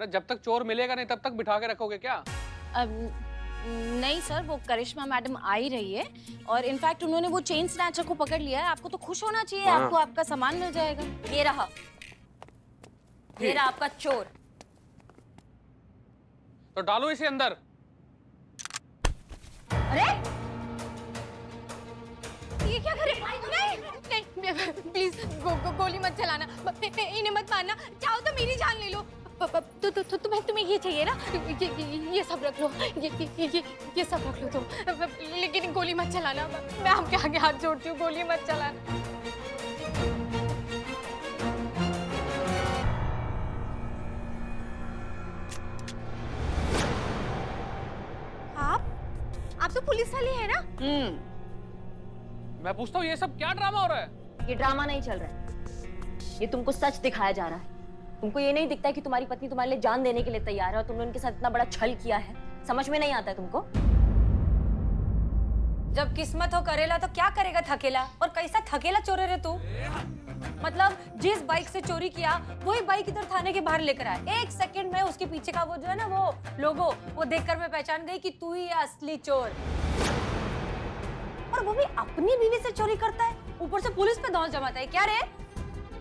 अरे जब तक चोर मिलेगा नहीं तब तक बिठा के रखोगे क्या? नहीं सर, वो करिश्मा मैडम आ ही रही है और इनफैक्ट उन्होंने वो चेन स्नैचर को पकड़ लिया है। आपको तो खुश होना चाहिए, आपको आपका सामान मिल जाएगा। ये रहा आपका चोर। तो डालो इसे अंदर। अरे ये क्या कर रहे? नहीं प्लीज गोली मत चलाना, इन्हें मत मारना, चाहो तो मेरी जान ले लो। तुम्हें ये चाहिए ना, ये सब रख लो, ये सब रख लो तुम, लेकिन गोली मत चलाना। मैं आपके आगे हाथ जोड़ती हूँ, गोली मत चलाना। आप तो पुलिस वाले हैं ना? मैं पूछता हूँ ये सब क्या ड्रामा हो रहा है? ये ड्रामा नहीं चल रहा है, ये तुमको सच दिखाया जा रहा है। तुमको ये नहीं दिखता है कि तुम्हारी पत्नी तुम्हारे लिए जान देने के लिए तैयार है और तुमने उनके साथ इतना बड़ा छल किया है? समझ में नहीं आता है तुमको? जब किस्मत हो करेला तो क्या करेगा थकेला, और कैसा थकेला चोरे रे तू। मतलब जिस बाइक से चोरी किया वही बाइक इधर थाने के बाहर लेकर आया। 1 सेकंड में उसके पीछे का वो जो है ना वो लोगो, वो देखकर मैं पहचान गई कि तू ही है असली चोर। और वो भी अपनी बीवी से चोरी करता है, ऊपर से पुलिस पे दौड़ जमाता है। क्या रे?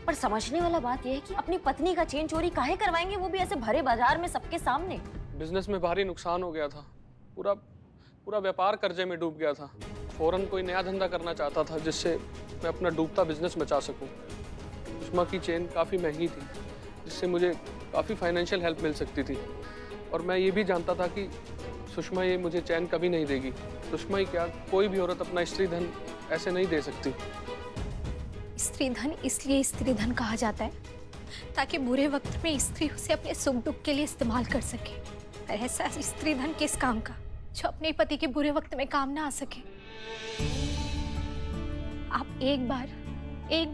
पर समझने वाला बात यह है कि अपनी पत्नी का चेन चोरी काहे करवाएंगे, वो भी ऐसे भरे बाजार में सबके सामने। बिजनेस में भारी नुकसान हो गया था, पूरा व्यापार कर्जे में डूब गया था। फौरन कोई नया धंधा करना चाहता था जिससे मैं अपना डूबता बिजनेस बचा सकूं। सुषमा की चेन काफ़ी महंगी थी जिससे मुझे काफ़ी फाइनेंशियल हेल्प मिल सकती थी, और मैं ये भी जानता था कि सुषमा ये मुझे चैन कभी नहीं देगी। सुषमा ही क्या, कोई भी औरत अपना स्त्री धन ऐसे नहीं दे सकती। स्त्री धन इसलिए स्त्री धन कहा जाता है ताकि बुरे वक्त में स्त्री उसे अपने सुख दुख के लिए इस्तेमाल कर सके। और ऐसा स्त्री धन किस काम का जो अपने पति के बुरे वक्त में काम ना आ सके। आप एक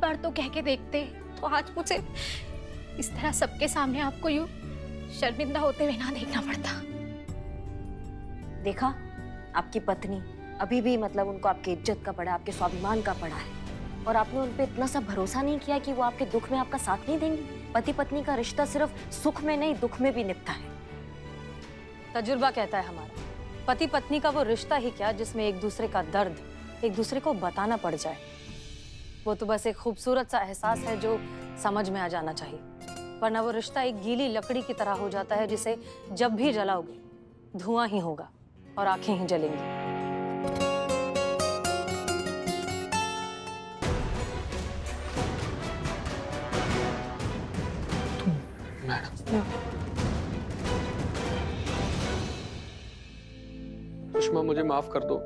बार तो कह के देखते तो आज मुझे इस तरह सबके सामने आपको यूं शर्मिंदा होते हुए ना देखना पड़ता। देखा, आपकी पत्नी अभी भी मतलब उनको आपकी इज्जत का पड़ा, आपके स्वाभिमान का पड़ा है, और आपने उन पे इतना सा भरोसा नहीं किया कि वो आपके दुख में आपका साथ नहीं देंगी। पति पत्नी का रिश्ता सिर्फ सुख में नहीं दुख में भी निभता है। तजुर्बा कहता है हमारा, पति पत्नी का वो रिश्ता ही क्या जिसमें एक दूसरे का दर्द एक दूसरे को बताना पड़ जाए। वो तो बस एक खूबसूरत सा एहसास है जो समझ में आ जाना चाहिए, वरना वो रिश्ता एक गीली लकड़ी की तरह हो जाता है जिसे जब भी जलाओगे धुआं ही होगा और आंखें ही जलेंगी। सुषमा मुझे माफ कर दो,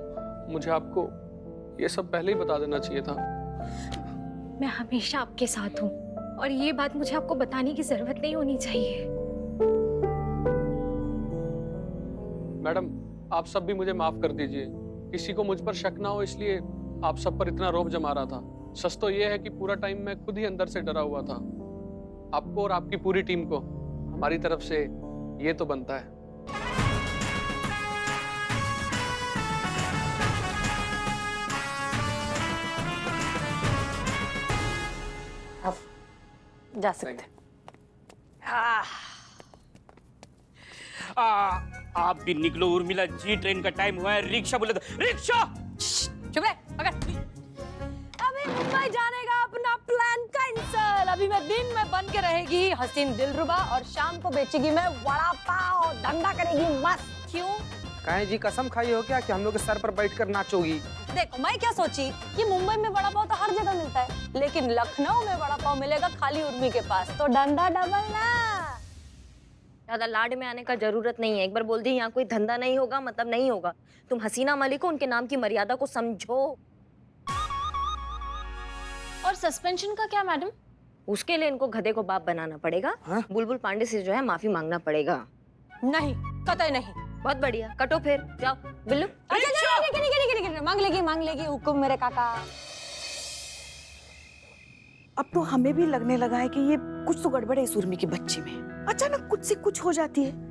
मुझे आपको ये सब पहले ही बता देना चाहिए था। मैं हमेशा आपके साथ हूँ और ये बात मुझे आपको बताने की जरूरत नहीं होनी चाहिए। मैडम, आप सब भी मुझे माफ कर दीजिए। किसी को मुझ पर शक ना हो इसलिए आप सब पर इतना रौब जमा रहा था। सच तो ये है कि पूरा टाइम मैं खुद ही अंदर से डरा हुआ था। आपको और आपकी पूरी टीम को हमारी तरफ से ये तो बनता है। अब जा सकते। आप भी निकलो उर्मिला जी, ट्रेन का टाइम हुआ है। रिक्शा बोले तो रिक्शा। चुप रह, पकड़। अभी मुंबई जाने का अपना प्लान कैंसल। अभी मैं दिन में बन के रहेगी हसीन दिलरुबा और शाम को बेचेगी मैं वड़ा पाव, धंधा करेगी मस्त। क्यों? काहे जी, कसम खाई हो क्या कि हम लोग के सर पर बैठकर नाचोगी? देखो, मैं क्या सोची कि मुंबई में वड़ा पाव तो हर जगह मिलता है, लेकिन लखनऊ में वड़ा पाव मिलेगा खाली उर्मी के पास, तो धंधा डबल ना। ज्यादा लाड में आने का जरूरत नहीं है। एक बार बोल दी यहाँ कोई धंधा नहीं होगा मतलब नहीं होगा। तुम हसीना मलिक हो, उनके नाम की मर्यादा को समझो। और सस्पेंशन का क्या मैडम? उसके लिए इनको गधे को बाप बनाना पड़ेगा। बुलबुल पांडे से जो है माफी मांगना पड़ेगा। नहीं, कतई नहीं। बहुत बढ़िया, कटो फिर जाओ बिल्लू। मांग लेगी हुक्म मेरे काका। अब तो हमें भी लगने लगा है कि ये कुछ तो गड़बड़ है इस उर्मी की बच्ची में। अचानक कुछ से कुछ हो जाती है।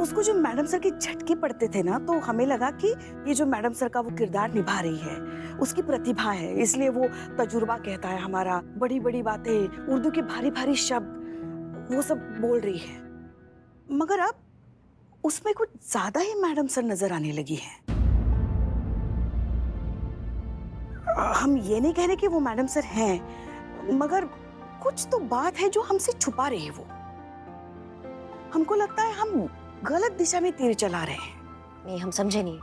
उसको जो मैडम सर के झटके पड़ते थे ना, तो हमें लगा कि ये जो मैडम सर का वो किरदार निभा रही है, उसकी प्रतिभा है, इसलिए वो तजुर्बा कहता है हमारा, बड़ी बड़ी बातें, उर्दू के भारी भारी शब्द वो सब बोल रही है। मगर अब उसमें कुछ ज्यादा ही मैडम सर नजर आने लगी है। हम ये नहीं कह रहे कि वो मैडम सर हैं, मगर कुछ तो बात है जो हमसे छुपा रही है वो। हमको लगता है हम गलत दिशा में तीर चला रहे हैं। नहीं, हम समझे नहीं।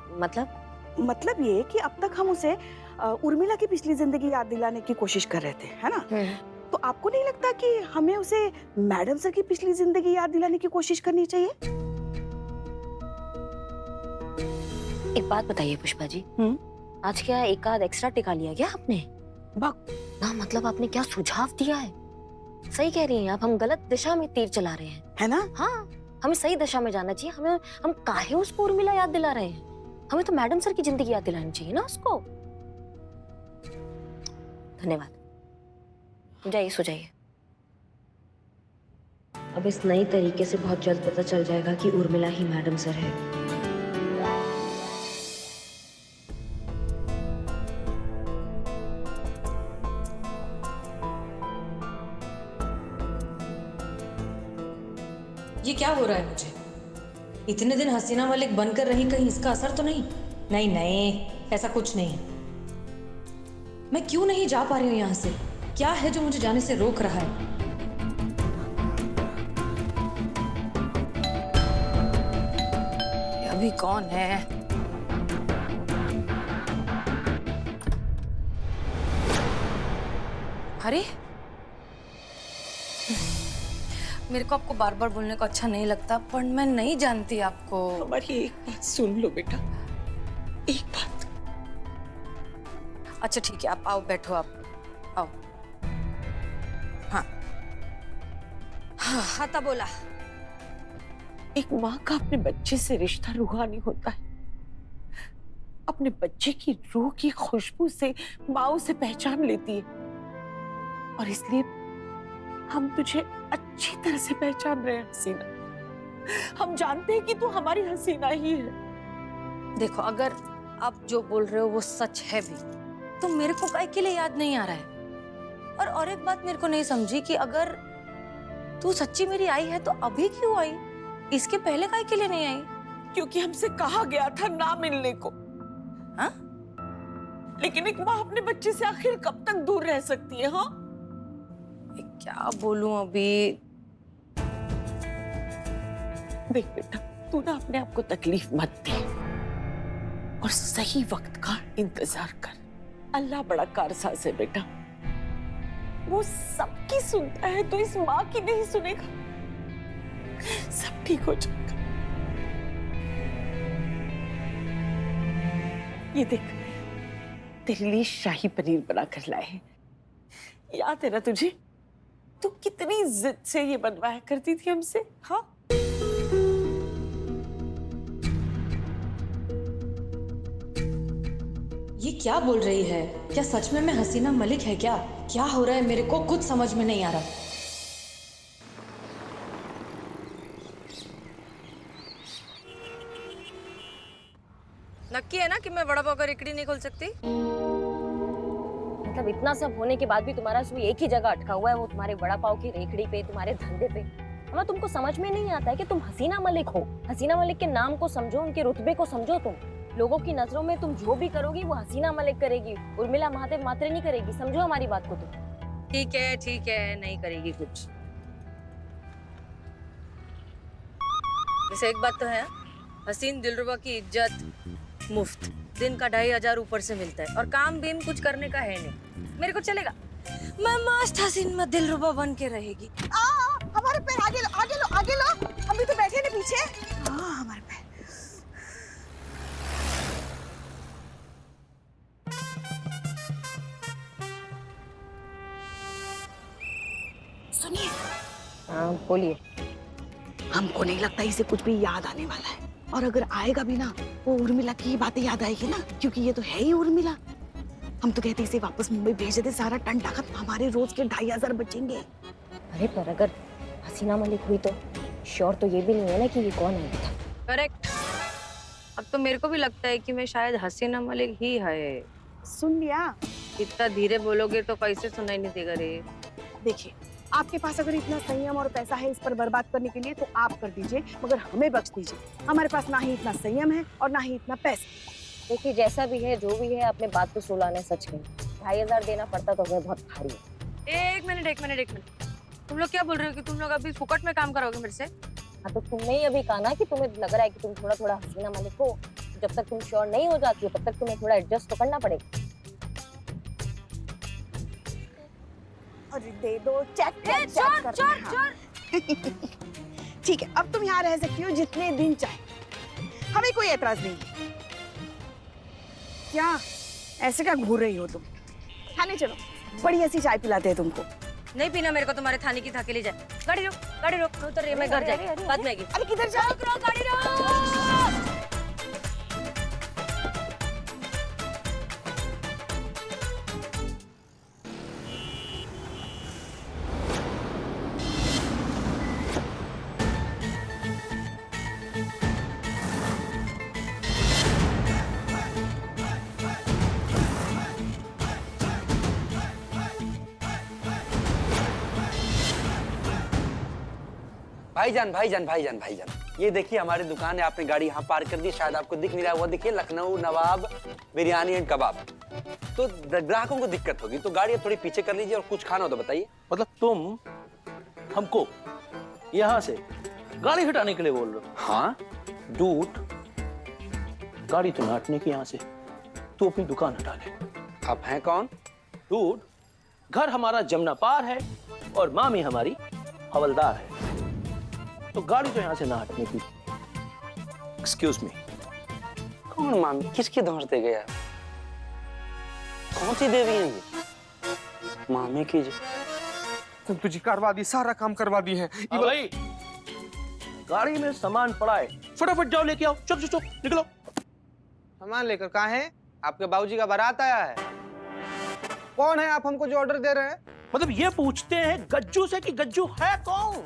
मतलब ये कि अब तक हम उसे उर्मिला की पिछली जिंदगी याद दिलाने की कोशिश कर रहे थे, है ना? तो आपको नहीं लगता कि हमें उसे मैडम सर की पिछली जिंदगी याद दिलाने की कोशिश करनी चाहिए? एक बात बताइए पुष्पा जी, आज क्या एक आध एक्स्ट्रा टिका लिया क्या आपने? ना मतलब आपने क्या सुझाव दिया है? सही कह रही हैं आप, हम गलत दिशा में तीर चला रहे हैं, है ना? हाँ, हमें सही दिशा में जाना चाहिए। हम काहे उसको उर्मिला याद दिला रहे हैं? हमें तो मैडम सर की जिंदगी याद दिलानी चाहिए ना उसको। धन्यवाद, जाइए सो जाइए। अब इस नई तरीके से बहुत जल्द पता चल जाएगा कि उर्मिला ही मैडम सर है। ये क्या हो रहा है मुझे? इतने दिन हसीना मलिक बनकर रही, कहीं इसका असर तो नहीं? नहीं नहीं, ऐसा कुछ नहीं। मैं क्यों नहीं जा पा रही हूँ यहाँ से? क्या है जो मुझे जाने से रोक रहा है? ये अभी कौन है? अरे मेरे को आपको बार बार बोलने को अच्छा नहीं लगता, पर मैं नहीं जानती आपको। हमारी एक बात सुन लो बेटा, एक बात। अच्छा ठीक है, आप आओ, बैठो, आप आओ। हाँ हाँ, तब बोला। एक माँ का अपने बच्चे से रिश्ता रूहानी होता है। अपने बच्चे की रूह की खुशबू से माँ उसे पहचान लेती है, और इसलिए हम तुझे अच्छी तरह से पहचान रहे हैं हसीना। हम जानते हैं कि तू हमारी हसीना ही है। देखो, अगर आप जो बोल रहे हो वो सच है भी, तो मेरे को काहे के लिए याद नहीं आ रहा है? और एक बात मेरे को नहीं समझी कि अगर तू सच्ची मेरी आई है तो अभी क्यों आई? इसके पहले काहे के लिए नहीं आई? क्योंकि हमसे कहा गया था ना मिलने को। हाँ? लेकिन एक माँ अपने बच्चे से आखिर कब तक दूर रह सकती है? हाँ, क्या बोलूं अभी? देख बेटा, तू ना अपने आप को तकलीफ मत दे और सही वक्त का इंतजार कर। अल्लाह बड़ा कारसाज है बेटा, वो सबकी सुनता है, तो इस माँ की नहीं सुनेगा? सब ठीक हो जाएगा। ये देख, तेरे लिए शाही पनीर बना कर लाए हैं। याद है ना तुझे? तू कितनी जिद से ये बनवाया करती थी हमसे। हाँ, ये क्या बोल रही है? क्या सच में मैं हसीना मलिक है क्या? क्या हो रहा है? मेरे को कुछ समझ में नहीं आ रहा। नक्की है ना कि मैं वड़ा पाव का रेकड़ी नहीं खोल सकती? मतलब इतना सब होने के बाद भी तुम्हारा सुई एक ही जगह अटका हुआ है, वो तुम्हारे वड़ा पाव की रेखड़ी पे, तुम्हारे धंधे पे। हमें तुमको समझ में नहीं आता है कि तुम हसीना मलिक हो। हसीना मलिक के नाम को समझो, उनके रुतबे को समझो। तुम लोगों की नजरों में तुम जो भी करोगी वो हसीना मलिक करेगी, उर्मिला महादेव मात्रे नहीं करेगी। समझो हमारी बात को तुम। ठीक है, नहीं करेगी कुछ। वैसे एक बात तो है, हसीन दिलरुबा की इज्जत मुफ्त, दिन का 2500 ऊपर से मिलता है, और काम बीम कुछ करने का है नहीं। मेरे को चलेगा, मैं मस्त हसीन में दिलरुबा बन के रहेगी। हमारे पैर आगे लो, आगे लो, आगे लो। हम भी तो बैठे ना पीछे। हमारे पैर। सुनिए। हाँ बोलिए। हमको नहीं लगता इसे कुछ भी याद आने वाला है, और अगर आएगा भी ना, वो उर्मिला की ही बातें याद आएगी ना, क्योंकि ये तो है ही उर्मिला। हम तो कहते इसे वापस मुंबई भेज देते, सारा टन टाकत, हमारे रोज के 2500 बचेंगे। अरे पर अगर हसीना मलिक हुई तो श्योर तो ये भी नहीं है ना कि ये कौन है था। करेक्ट। अब तो मेरे को भी लगता है कि मैं शायद हसीना मलिक ही है। सुन लिया? इतना धीरे बोलोगे तो कैसे सुनाई नहीं देगा रे? देखिए, आपके पास अगर इतना संयम और पैसा है इस पर बर्बाद करने के लिए तो आप कर दीजिए, मगर हमें बख्श दीजिए। हमारे पास ना ही इतना संयम है और ना ही इतना पैसा। देखिए जैसा भी है जो भी है, अपने बात को सुलाने सच कही। 2500 देना पड़ता तो हमें बहुत भारी है। एक मिनट। तुम लोग क्या बोल रहे हो कि तुम लोग अभी फुकट में काम करोगे मेरे से? हाँ तो तुमने ही अभी कहा ना कि तुम्हें लग रहा है कि तुम थोड़ा थोड़ा हसीना मालिक हो। जब तक तुम श्योर नहीं हो जाती हो तब तक तुम्हें थोड़ा एडजस्ट तो करना पड़ेगा। अरे दे दो, चेक कर। ठीक है, अब तुम यहाँ रह सकती हो जितने दिन चाहे, हमें कोई एतराज नहीं है। क्या ऐसे क्या घूर रही हो तुम? खाने चलो, बढ़िया सी चाय पिलाते हैं तुमको। नहीं पीना मेरे को तुम्हारे थाने की थाके ले जाए। गाड़ी रोक उतर रही है, मैं घर जाएगी बाद में आएगी। अरे किधर जा? गाड़ी रोक। भाईजान, ये देखिए हमारी दुकान है, आपने गाड़ी यहाँ पार्क कर दी, शायद आपको दिख नहीं रहा है। वो देखिए लखनऊ नवाब बिरयानी एंड कबाब। तो ग्राहकों को दिक्कत होगी, तो गाड़ी थोड़ी पीछे कर लीजिए और कुछ खाना हो तो बताइए। मतलब तुम हमको यहाँ से गाड़ी हटाने के लिए बोल रहे हो? हाँ डूड, गाड़ी तो ना हटने की यहाँ से, तू अपनी दुकान हटा ले। आप हैं कौन? डूड, घर हमारा जमुना पार है और मामी हमारी हवलदार है, तो गाड़ी तो यहाँ से ना हटने की। Excuse me. कौन मामी? किसकी धौंसते गया? कौन सी देवी है ये? मामी की संतु जी करवा दी, सारा काम करवा दी है। भाई गाड़ी में सामान पड़ा है, फटाफट जाओ लेके आओ। चुप चुप निकलो। सामान लेकर कहाँ है? आपके बाबूजी का बारात आया है। कौन है आप हमको जो ऑर्डर दे रहे हैं? मतलब ये पूछते हैं गज्जू से कि गज्जू है कौन?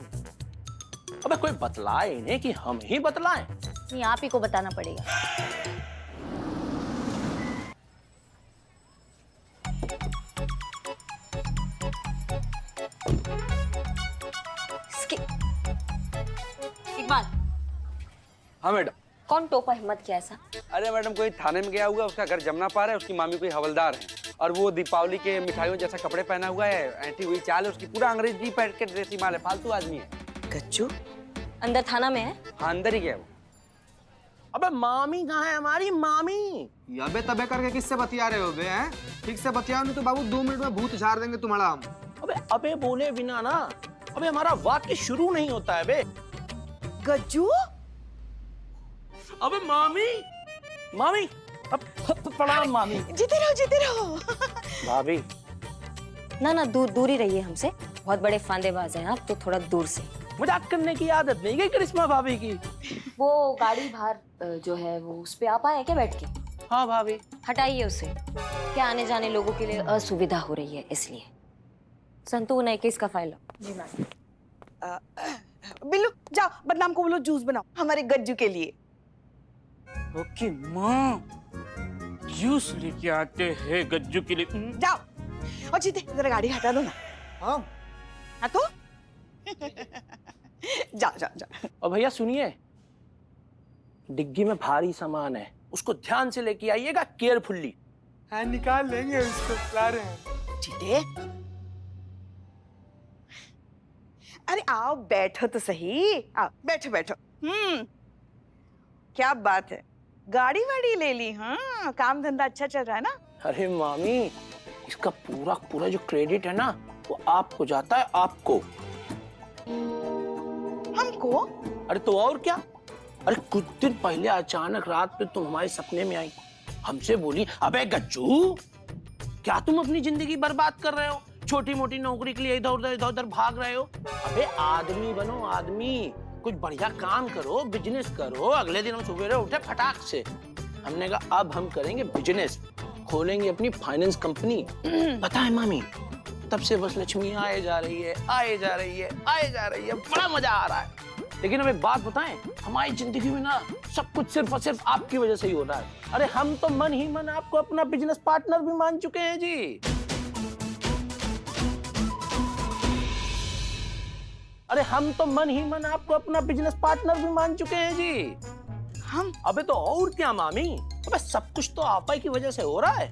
अबे कोई बतलाए इन्हें कि हम ही बतलाएं? नहीं, आप ही को बताना पड़ेगा। इकबाल, हाँ मैडम। कौन टोपा हिम्मत किया ऐसा? अरे मैडम, कोई थाने में गया हुआ, उसका घर जमुना पार है, उसकी मामी कोई हवलदार है, और वो दीपावली के मिठाइयों जैसा कपड़े पहना हुआ है, ऐंठी हुई चाल है उसकी, पूरा अंग्रेजी पैट के ड्रेसी माल है, फालतू आदमी है। गज्जू अंदर थाना में है? हाँ अंदर ही गया वो। अबे मामी कहाँ है हमारी मामी? अबे तबे करके किससे बतिया रहे हो बे? हैं? ठीक से बतियाओ नहीं तो बाबू 2 मिनट में भूत झाड़ देंगे तुम्हारा हम। अबे बोले बिना ना, अबे हमारा वाक्य शुरू नहीं होता है बे। गज्जू, अबे मामी अब प्रणाम मामी। जीते रहो। भाभी ना दूर ही रहिए हमसे, बहुत बड़े फांदेबाज हैं आप, तो थोड़ा दूर से। मजाक करने की आदत नहीं है करिश्मा भाभी की। वो गाड़ी बाहर जो है वो उस पे आप आए क्या बैठ के? हाँ भाभी। हटाइए उसे, क्या आने जाने लोगों के लिए असुविधा हो रही है इसलिए। संतू 21 का फाइल लो। जी मैम। बिल्लू जाओ, बदनाम को बोलो जूस बनाओ हमारे गज्जू के लिए। ओके माँ, जूस लेके आते हैं गज्जू के लिए। जाओ, और जीते जरा गाड़ी हटा दो ना। हाँ तो जाओ। और भैया सुनिए, डिग्गी में भारी सामान है, उसको ध्यान से लेके आइएगा, केयरफुल्ली। हाँ निकाल लेंगे उसको, ला रहे हैं। जीते, अरे आओ बैठो तो सही। आओ बैठो। क्या बात है, गाड़ी वाड़ी ले ली? हाँ, काम धंधा अच्छा चल रहा है ना? अरे मामी, इसका पूरा जो क्रेडिट है ना वो आपको जाता है, आपको। हमको? अरे तो और क्या? अरे कुछ दिन पहले अचानक रात में तुम हमारे सपने में आई, हमसे बोली, अबे गज्जू क्या तुम अपनी जिंदगी बर्बाद कर रहे हो? छोटी मोटी नौकरी के लिए इधर उधर भाग रहे हो? अबे आदमी बनो, आदमी, कुछ बढ़िया काम करो, बिजनेस करो। अगले दिन हम सवेरे उठे फटाक से, हमने कहा अब हम करेंगे बिजनेस, खोलेंगे अपनी फाइनेंस कंपनी। पता है मामी, तब से बस लक्ष्मी आए जा रही है, बड़ा मजा आ रहा है। लेकिन हमें बात बताएं, हमारी जिंदगी में ना सब कुछ सिर्फ और सिर्फ आपकी वजह से ही हो रहा है। अरे हम तो मन ही मन आपको अपना बिजनेस पार्टनर भी मान चुके हैं जी। अरे हम तो मन ही मन आपको अपना बिजनेस पार्टनर भी मान चुके हैं जी। हम अबे तो और क्या मामी, अबे सब कुछ तो आप ही की वजह से हो रहा है।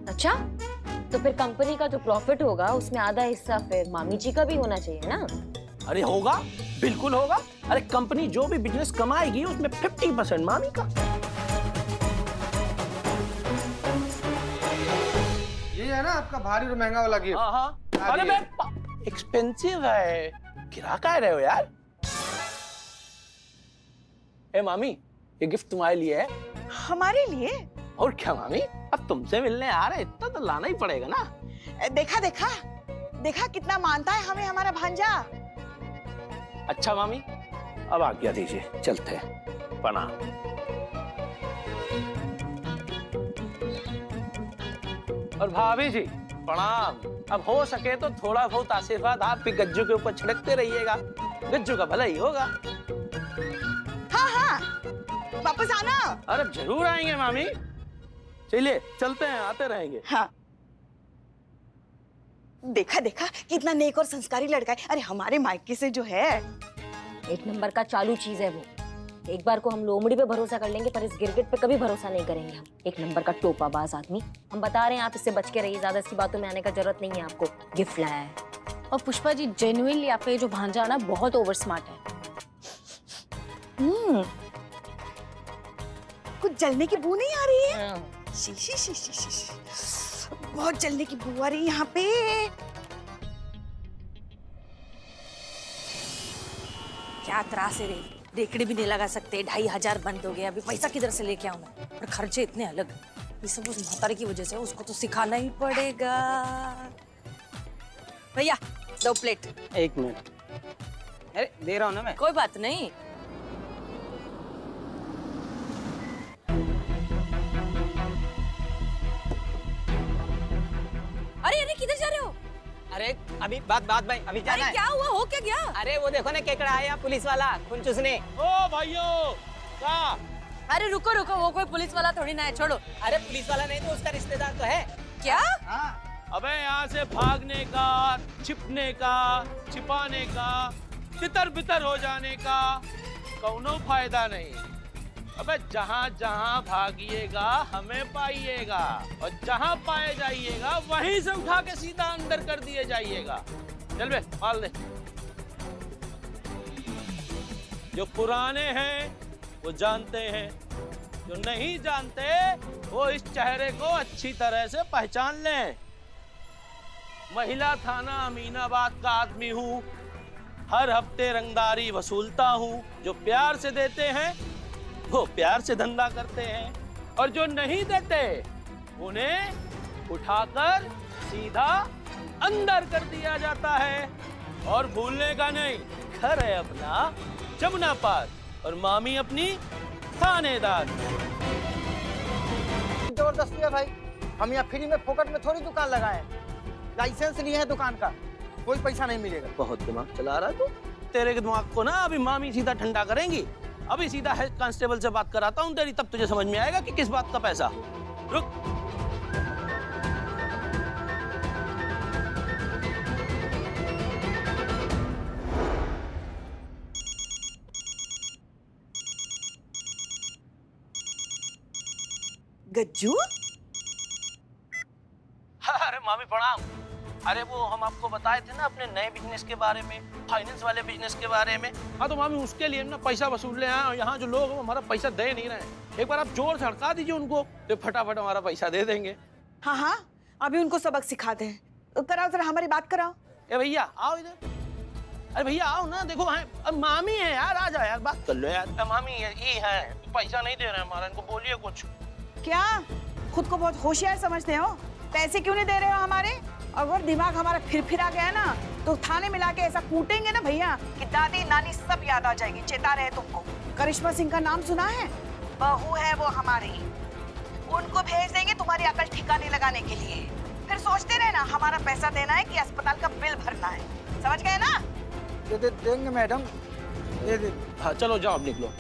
अच्छा, तो फिर कंपनी का जो प्रॉफिट होगा उसमें आधा हिस्सा फिर मामी जी का भी होना चाहिए ना? अरे होगा, बिल्कुल होगा। अरे कंपनी जो भी बिजनेस कमाएगी उसमें 50% मामी का। ये है ना आपका भारी और महंगा वाला गिफ्ट। हाँ हाँ। अरे एक्सपेंसिव है, गिरा कह रहे हो यार? ए मामी, ये गिफ्ट तुम्हारे लिए है। हमारे लिए? और क्या मामी, अब तुमसे मिलने आ रहे, इतना तो लाना ही पड़ेगा ना। देखा देखा देखा कितना मानता है हमें हमारा भांजा। अच्छा मामी, अब आज्ञा दीजिए, चलते हैं। प्रणाम। और भाभी जी प्रणाम। अब हो सके तो थोड़ा बहुत आशीर्वाद आप भी गज्जू के ऊपर छिड़कते रहिएगा, गज्जू का भला ही होगा। हाँ हाँ, वापस आना। अरे जरूर आएंगे मामी, चलिए चलते हैं, आते रहेंगे। हाँ, देखा देखा कितना नेक और संस्कारी लड़का है। अरे हमारे मायके से जो है, एक नंबर का चालू चीज है वो। एक बार को हम लोमड़ी पे भरोसा कर लेंगे पर इस गिरगिट पे कभी भरोसा नहीं करेंगे हम। एक नंबर का टोपाबाज आदमी। हम बता रहे हैं, आप इससे बच के रहिए, ज्यादा इसकी बातों में आने का जरूरत नहीं है आपको। गिफ्ट लाया है। और पुष्पा जी, जेन्युइनली आपका ये जो भांजा है ना बहुत ओवर स्मार्ट है। कुछ जलने की बू नहीं आ रही है? She she she she she she. बहुत जलने की बू आ रही है यहाँ पे। क्या त्रास है रे, रेकड़ी भी नहीं लगा सकते, 2500 बंद हो गया, अभी पैसा किधर से लेके आऊं मैं? और खर्चे इतने अलग, ये सब उस महतारी की वजह से, उसको तो सिखाना ही पड़ेगा। भैया 2 प्लेट। 1 मिनट। अरे दे रहा हूँ ना मैं। कोई बात नहीं। अरे अरे किधर जा रहे हो? अरे अभी बात भाई, अभी जाना अरे है। क्या हुआ, हो क्या गया? अरे वो देखो ना केकड़ा आया पुलिस वाला खून चूसने। ओ भाइयों, क्या? अरे रुको रुको, वो कोई पुलिस वाला थोड़ी ना है, छोड़ो। अरे पुलिस वाला नहीं तो उसका रिश्तेदार तो है। क्या? हाँ। अबे यहाँ से भागने का, छिपने का, छिपाने का, तितर बितर हो जाने का कौनो फायदा नहीं। अबे जहाँ जहाँ भागिएगा हमें पाइएगा, और जहाँ पाए जाइएगा वहीं से उठा के सीधा अंदर कर दिए जाइएगा। चल बे, माल दे। जो पुराने हैं वो जानते हैं, जो नहीं जानते वो इस चेहरे को अच्छी तरह से पहचान लें। महिला थाना अमीनाबाद का आदमी हूँ, हर हफ्ते रंगदारी वसूलता हूँ। जो प्यार से देते हैं वो प्यार से धंधा करते हैं, और जो नहीं देते उन्हें उठाकर सीधा अंदर कर दिया जाता है। और भूलने का नहीं, घर है अपना जमुना पार, और मामी अपनी थानेदार। जबरदस्ती है भाई, हम यहाँ फ्री में फोकट में थोड़ी दुकान लगाए, लाइसेंस लिए है दुकान का, कोई पैसा नहीं मिलेगा। बहुत दिमाग चला रहा है तू। तेरे के दिमाग को ना अभी मामी सीधा ठंडा करेंगी। अभी सीधा हेड कांस्टेबल से बात कराता हूँ तेरी, तब तुझे समझ में आएगा कि किस बात का पैसा। रुक। गज्जू, अरे मामी प्रणाम। अरे वो हम आपको बताए थे ना अपने नए बिजनेस के बारे में, फाइनेंस वाले बिजनेस के बारे में। हाँ तो मामी उसके लिए ना पैसा वसूल ले आए, और यहाँ जो लोग हमारा पैसा दे नहीं रहे। एक बार आप जोर से हड़का दीजिए उनको, तो फटाफट हमारा पैसा दे देंगे। हाँ हाँ, अभी उनको सबक सिखाते हैं। कराओ जरा, हमारी बात कराओ। ए भैया आओ इधर। अरे भैया आओ ना, देखो अब मामी है यार, आ जाओ यार, बात कर लो यार। मामी ये है, पैसा नहीं दे रहे हमारा, इनको बोलिए कुछ। क्या खुद को बहुत होशियार समझते हो? पैसे क्यों नहीं दे रहे हो हमारे? अगर दिमाग हमारा फिर आ गया ना तो थाने में लाके ऐसा कूटेंगे ना भैया कि दादी नानी सब याद आ जाएगी। चेता रहे तुमको। करिश्मा सिंह का नाम सुना है? बहू है वो हमारी, उनको भेज देंगे तुम्हारी अकल ठिकाने लगाने के लिए। फिर सोचते रहे ना हमारा पैसा देना है कि अस्पताल का बिल भरना है। समझ गए ना? दे देंगे मैडम, दे दे। हाँ चलो जाओ, अब निकलो।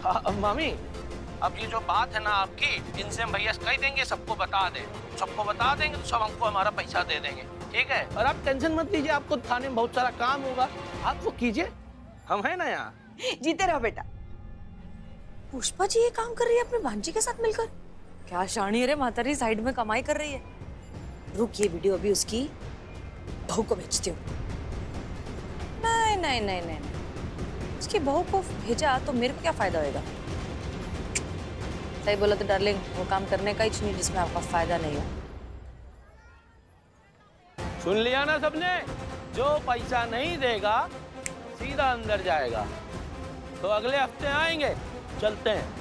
हाँ मामी, अब ये जो बात है ना आपकी, इनसे हम भैया कह देंगे, सबको बता दें, सबको बता देंगे तो सब हमको हमारा पैसा दे देंगे। ठीक है? और आप टेंशन मत लीजिए, आपको थाने में बहुत सारा काम होगा, आप वो कीजिए, हम है ना यहाँ। जीते रहो बेटा। पुष्पा जी ये काम कर रही है अपने भांजी के साथ मिलकर? क्या शानी है रे, मातारी साइड में कमाई कर रही है। रुक, ये वीडियो अभी उसकी बहू को भेजती हूँ। नहीं नहीं नहीं नहीं नहीं, उसकी बहू को भेजा तो मेरे को क्या फायदा होएगा? सही बोला तो डार्लिंग, वो काम करने का ही नहीं जिसमें आपका फायदा नहीं हो। सुन लिया ना सबने, जो पैसा नहीं देगा सीधा अंदर जाएगा। तो अगले हफ्ते आएंगे, चलते हैं।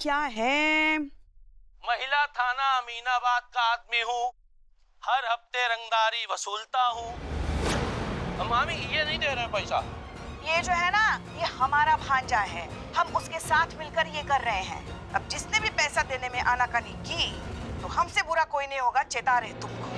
क्या है? महिला थाना अमीनाबाद का आदमी हूँ, हर हफ्ते रंगदारी वसूलता हूँ। मामी ये नहीं दे रहे पैसा। ये जो है ना, ये हमारा भांजा है, हम उसके साथ मिलकर ये कर रहे हैं। अब जिसने भी पैसा देने में आनाकानी की तो हमसे बुरा कोई नहीं होगा, चेता रहे तुमको।